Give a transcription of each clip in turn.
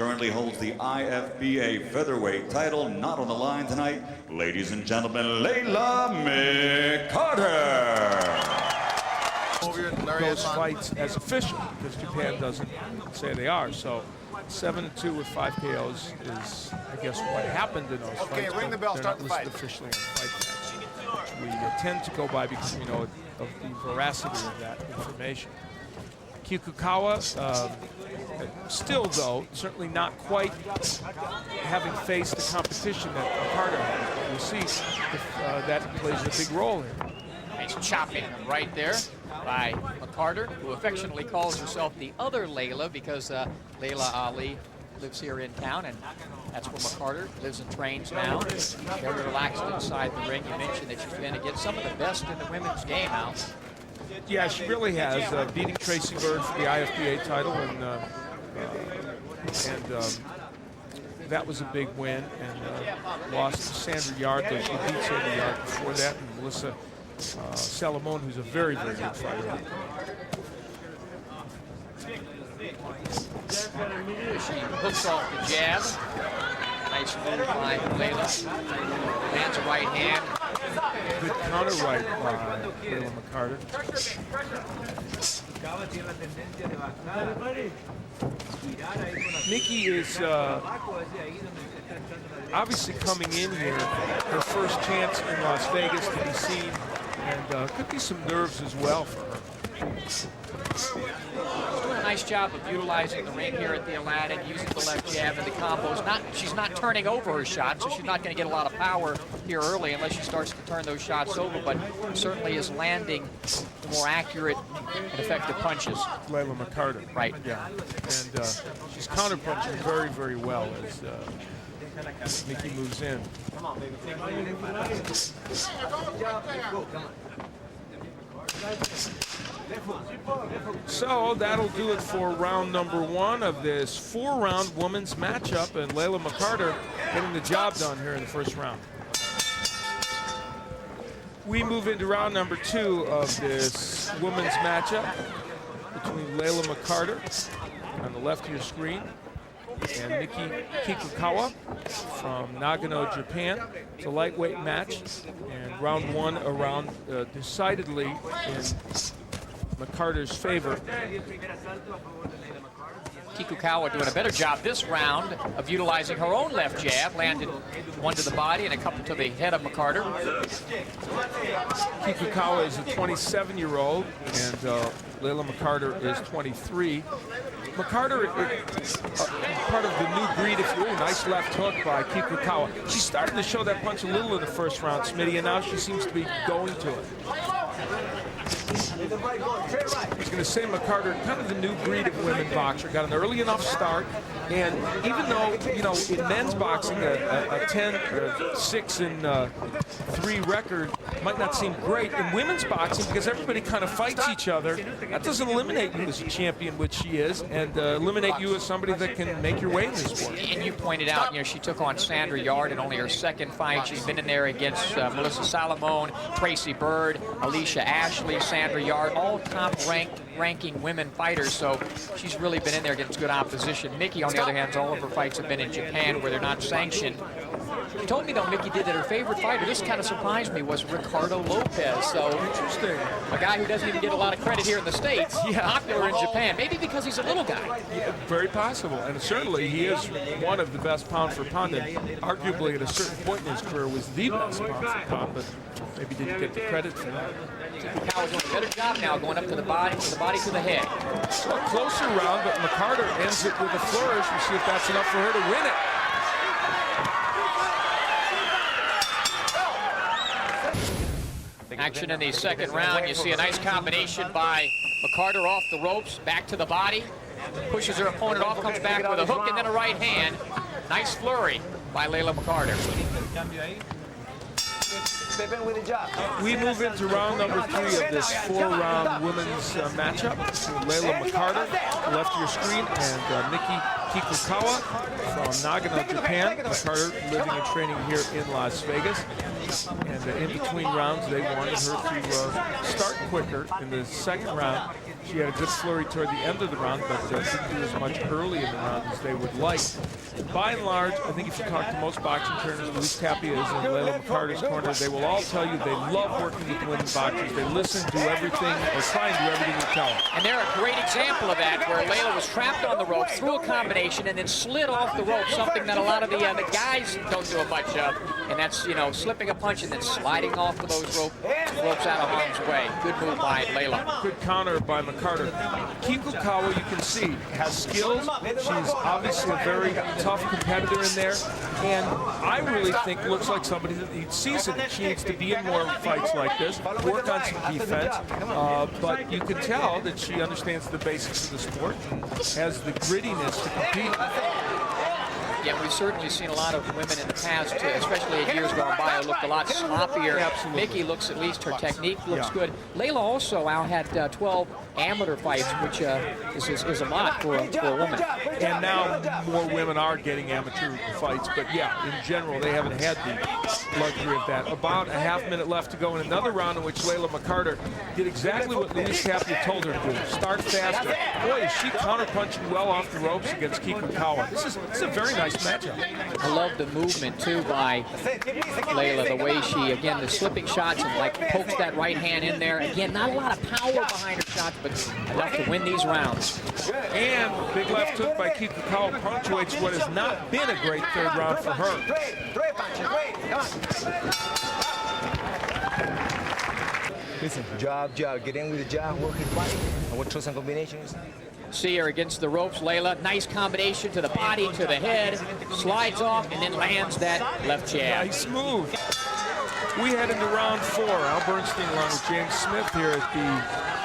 currently holds the IFBA featherweight title. Not on the line tonight, ladies and gentlemen, Layla McCarter. Those fights as official, because Japan doesn't say they are. So 7-2 with 5 KOs is, I guess, what happened in those fights. Okay, ring the bell, start the fight. Officially on the fight match, which we tend to go by because we know of the veracity of that information. Kikukawa, still though, certainly not quite having faced the competition that McCarter has. But we'll see if that plays a big role here. Nice chopping right there by McCarter, who affectionately calls herself the other Layla because Layla Ali lives here in town, and that's where McCarter lives and trains now. Very relaxed inside the ring. You mentioned that she's going to get some of the best in the women's game out. Yeah, she really has, beating Tracy Bird for the IFBA title, and that was a big win, and lost to Sandra Yard, though she beat Sandra Yard before that, and Melissa Salamone, who's a very, very good fighter. She hooks off the jab. Nice move by Layla. Lands a right hand. Good counter right by Layla McCarter. Miki is obviously coming in here, her first chance in Las Vegas to be seen, and could be some nerves as well for her. She's doing a nice job of utilizing the ring here at the Aladdin, using the left jab and the combos. She's not turning over her shots, so she's not going to get a lot of power here early unless she starts to turn those shots over, but certainly is landing the more accurate and effective punches. Layla McCarter. Right. Yeah. And she's counterpunching very, very well as Miki moves in. So that'll do it for round number 1 of this 4-round women's matchup, and Layla McCarter getting the job done here in the first round. We move into round number 2 of this women's matchup between Layla McCarter on the left of your screen and Miki Kikukawa from Nagano, Japan. It's a lightweight match, and round 1 around decidedly in McCarter's favor. Kikukawa doing a better job this round of utilizing her own left jab. Landed one to the body and a couple to the head of McCarter. Kikukawa is a 27-year-old, and Layla McCarter is 23. McCarter is part of the new breed, if you will. Nice left hook by Kikukawa. She started to show that punch a little in the first round, Smitty, and now she seems to be going to it. I was going to say McCarter, kind of the new breed of women boxer, got an early enough start, and even though, you know, in men's boxing, a 10-6-3 record might not seem great, in women's boxing, because everybody kind of fights each other, that doesn't eliminate you as a champion, which she is, and eliminate you as somebody that can make your way in this sport. And you pointed out, you know, she took on Sandra Yard in only her second fight. She's been in there against Melissa Salamone, Tracy Bird, Alicia Ashley, Sandra Yard, all top-ranking women fighters, so she's really been in there against good opposition. Miki, on the other hand, all of her fights have been in Japan where they're not sanctioned. She told me, though, Miki did that her favorite fighter, this kind of surprised me, was Ricardo Lopez. So interesting. A guy who doesn't even get a lot of credit here in the States, popular in Japan, maybe because he's a little guy. Yeah, very possible, and certainly he is one of the best pound for pound, and arguably at a certain point in his career was the best pound for pound, but maybe didn't get the credit for that. Kikukawa's doing a better job now, going up to the body, to the head. So a closer round, but McCarter ends it with a flourish. We'll see if that's enough for her to win it. Action in the second round. You see a nice combination by McCarter off the ropes, back to the body, pushes her opponent off, comes back with a hook and then a right hand. Nice flurry by Layla McCarter. We move into round number 3 of this 4-round women's matchup. Layla McCarter, left of your screen, and Miki Kikukawa from Nagano, Japan. McCarter living and training here in Las Vegas. And in between rounds, they wanted her to start quicker in the second round. She had a good flurry toward the end of the round, but didn't do as much early in the round as they would like. By and large, I think if you talk to most boxing trainers, Luis Tapia is in Layla McCarter's corner, they will all tell you they love working with women boxers. They listen, do everything, or try and do everything you tell them. And they're a great example of that, where Layla was trapped on the rope, threw a combination, and then slid off the rope, something that a lot of the guys don't do much of. And that's, you know, slipping a punch and then sliding off of those ropes out of harm's way. Good move by Layla. Good counter by McCarter. Kikukawa, you can see, has skills. She's obviously a very tough competitor in there. And I really think looks like somebody that needs seasoning. She needs to be in more fights like this, work on some defense. But you can tell that she understands the basics of the sport and has the grittiness to compete. Yeah, we've certainly seen a lot of women in the past, especially in years gone by, who looked a lot sloppier. Absolutely. Miki looks, at least her technique looks good. Layla also now had 12 amateur fights, which is a lot for a woman. And now more women are getting amateur fights, but yeah, in general, they haven't had the luxury of that. About a half minute left to go in another round in which Layla McCarter did exactly what Luis Tapia told her to do. Start faster. Boy, is she counterpunching well off the ropes against Kikukawa. This is a very nice matchup. I love the movement, too, by Layla, the way she, again, the slipping shots and, like, pokes that right hand in there. Again, not a lot of power behind her shots, but enough to win these rounds. And big left hook by Kikukawa punctuates what has not been a great third round for her. Listen, jab, get in with the jab, work it body. I want to throw some combinations. See her against the ropes, Layla. Nice combination to the body, to the head. Slides off and then lands that left jab. Nice move. We head into round 4. Al Bernstein along with James Smith here at the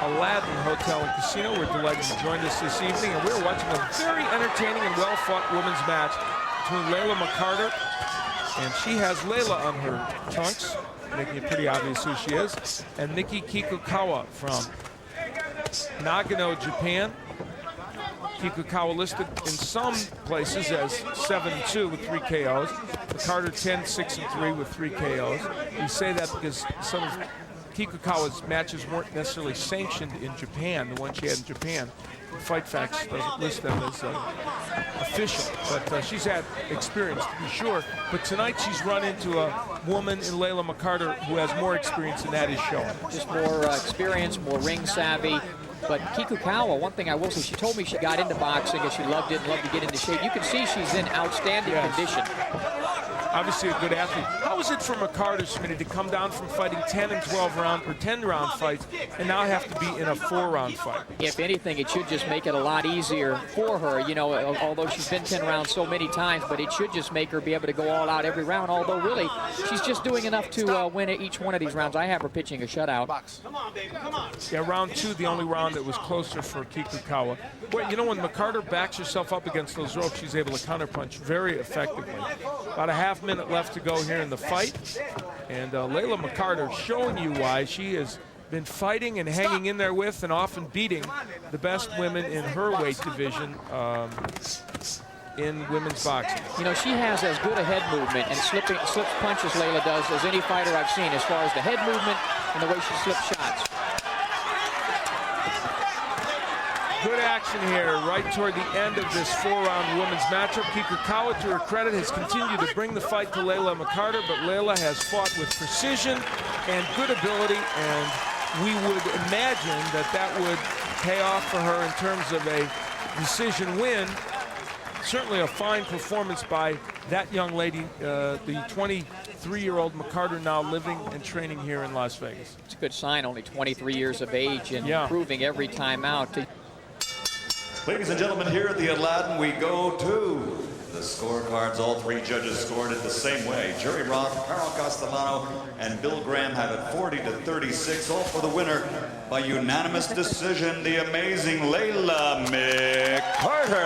Aladdin Hotel and Casino. We're delighted you joined us this evening, and we're watching a very entertaining and well-fought women's match between Layla McCarter, and she has Layla on her trunks, making it pretty obvious who she is, and Miki Kikukawa from Nagano, Japan. Kikukawa listed in some places as 7-2 with 3 KOs. McCarter 10-6-3 with 3 KOs. We say that because some of Kikukawa's matches weren't necessarily sanctioned in Japan, the one she had in Japan. Fight Facts doesn't list them as official, but she's had experience to be sure. But tonight she's run into a woman in Layla McCarter who has more experience, and that is showing. Just more experience, more ring savvy. But Kikukawa, one thing I will say, she told me she got into boxing and she loved it and loved to get into shape. You can see she's in outstanding condition. Obviously a good athlete. How is it for McCarter, Smitty, to come down from fighting 10 and 12 round or 10-round fights and now have to be in a 4-round fight? If anything, it should just make it a lot easier for her, you know, although she's been 10 rounds so many times, but it should just make her be able to go all out every round, although really, she's just doing enough to win each one of these rounds. I have her pitching a shutout. Come on, baby, come on. Yeah, round 2, the only round that was closer for Kikukawa. Boy, you know, when McCarter backs herself up against those ropes, she's able to counterpunch very effectively. About a half minute left to go here in the fight, and Layla McCarter showing you why she has been fighting and hanging in there with and often beating the best women in her weight division in women's boxing. You know, she has as good a head movement and slips punches, Layla does, as any fighter I've seen, as far as the head movement and the way she slips shots. Good action here right toward the end of this 4-round women's matchup. Kikukawa, to her credit, has continued to bring the fight to Layla McCarter, but Layla has fought with precision and good ability, and we would imagine that that would pay off for her in terms of a decision win. Certainly a fine performance by that young lady, the 23-year-old McCarter, now living and training here in Las Vegas. It's a good sign, only 23 years of age and improving every time out. Ladies and gentlemen, here at the Aladdin, we go to the scorecards. All 3 judges scored it the same way. Jerry Roth, Carl Castellano, and Bill Graham have it 40-36, all for the winner by unanimous decision, the amazing Layla McCarter.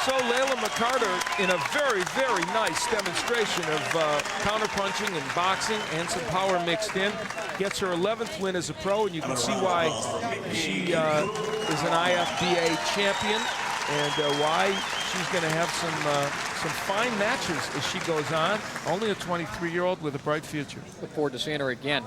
So Layla McCarter in a very, very nice demonstration of counterpunching and boxing and some power mixed in. Gets her 11th win as a pro, and you can see why she is an IFBA champion and why she's going to have some fine matches as she goes on. Only a 23-year-old with a bright future. Look forward to seeing her again.